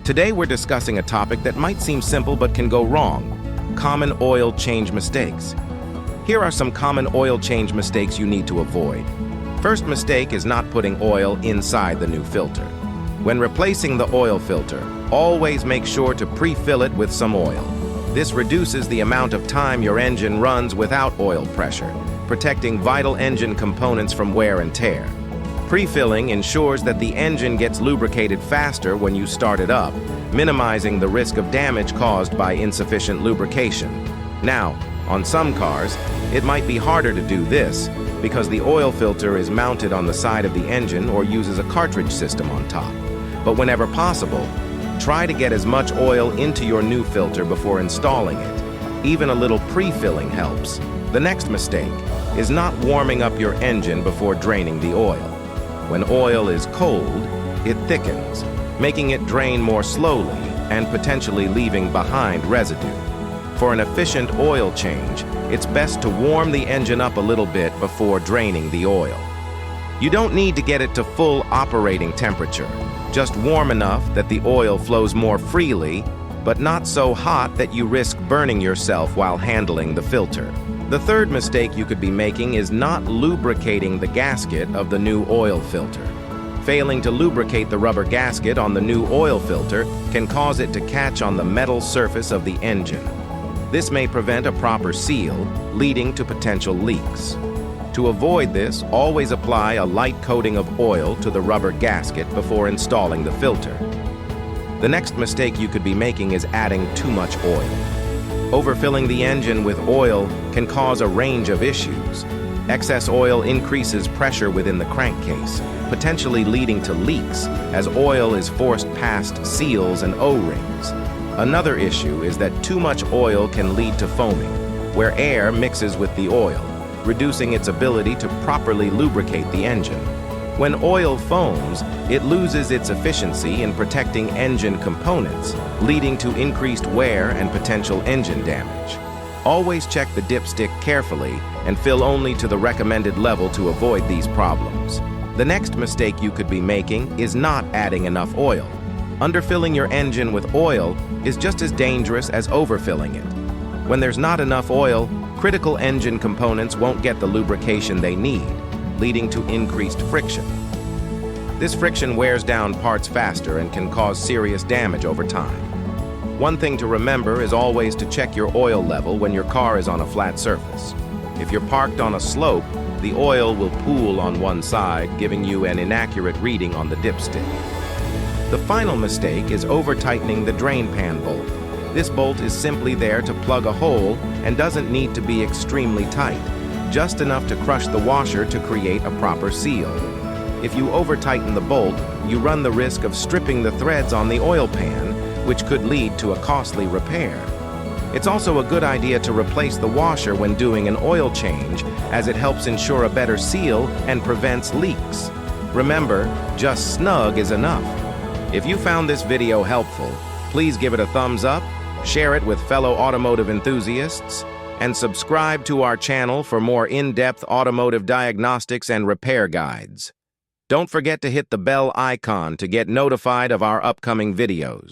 Today we're discussing a topic that might seem simple but can go wrong: common oil change mistakes. Here are some common oil change mistakes you need to avoid. First mistake is not putting oil inside the new filter. When replacing the oil filter, always make sure to pre-fill it with some oil. This reduces the amount of time your engine runs without oil pressure, protecting vital engine components from wear and tear. Pre-filling ensures that the engine gets lubricated faster when you start it up, minimizing the risk of damage caused by insufficient lubrication. Now, on some cars, it might be harder to do this because the oil filter is mounted on the side of the engine or uses a cartridge system on top. But whenever possible, try to get as much oil into your new filter before installing it. Even a little pre-filling helps. The next mistake is not warming up your engine before draining the oil. When oil is cold, it thickens, making it drain more slowly and potentially leaving behind residue. For an efficient oil change, it's best to warm the engine up a little bit before draining the oil. You don't need to get it to full operating temperature, just warm enough that the oil flows more freely, but not so hot that you risk burning yourself while handling the filter. The third mistake you could be making is not lubricating the gasket of the new oil filter. Failing to lubricate the rubber gasket on the new oil filter can cause it to catch on the metal surface of the engine. This may prevent a proper seal, leading to potential leaks. To avoid this, always apply a light coating of oil to the rubber gasket before installing the filter. The next mistake you could be making is adding too much oil. Overfilling the engine with oil can cause a range of issues. Excess oil increases pressure within the crankcase, potentially leading to leaks as oil is forced past seals and O-rings. Another issue is that too much oil can lead to foaming, where air mixes with the oil, reducing its ability to properly lubricate the engine. When oil foams, it loses its efficiency in protecting engine components, leading to increased wear and potential engine damage. Always check the dipstick carefully and fill only to the recommended level to avoid these problems. The next mistake you could be making is not adding enough oil. Underfilling your engine with oil is just as dangerous as overfilling it. When there's not enough oil, critical engine components won't get the lubrication they need, leading to increased friction. This friction wears down parts faster and can cause serious damage over time. One thing to remember is always to check your oil level when your car is on a flat surface. If you're parked on a slope, the oil will pool on one side, giving you an inaccurate reading on the dipstick. The final mistake is over-tightening the drain pan bolt. This bolt is simply there to plug a hole and doesn't need to be extremely tight, just enough to crush the washer to create a proper seal. If you over-tighten the bolt, you run the risk of stripping the threads on the oil pan, which could lead to a costly repair. It's also a good idea to replace the washer when doing an oil change, as it helps ensure a better seal and prevents leaks. Remember, just snug is enough. If you found this video helpful, please give it a thumbs up, share it with fellow automotive enthusiasts, and subscribe to our channel for more in-depth automotive diagnostics and repair guides. Don't forget to hit the bell icon to get notified of our upcoming videos.